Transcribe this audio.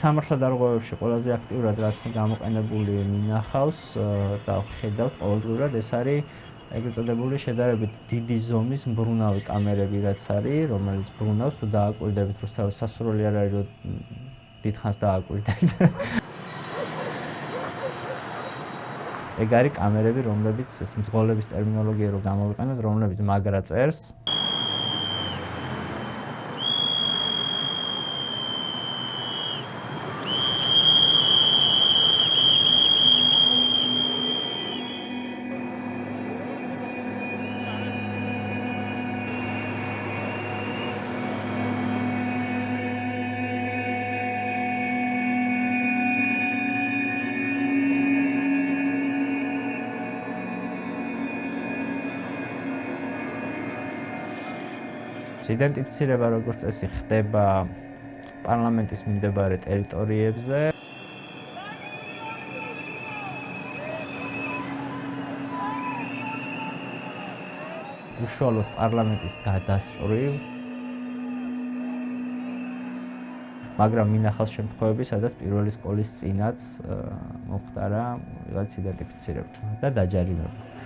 სამართალდარღვევებში ყველაზე აქტიურად რაც მე გამოყენებული მინახავს და ხედავთ ყოველდღურად ეს არის ეგრეთ წოდებული შედარებით დიდი ზომის მბრუნავი კამერები რაც არის, რომელიც ბრუნავს თუ დააკვირდებით, რომ თავის სასურველი არ არის, რომ დიდხანს დააკვირდებით. ეგ არის კამერები, რომლებიც ეს მძღოლების ტერმინოლოგია რო გამოვიყენოთ, რომლებიც მაგრა წერს. იდენტიფიცირება როგორც წესი ხდება პარლამენტის მიმდებარე ტერიტორიებზე. უშუალოდ პარლამენტის გადასწვრივ. მაგრამ მინახავს შემთხვევები, სადაც პირველი სკოლის წინაც მომხდარა რაღაც იდენტიფიცირება და დაჯარიმება.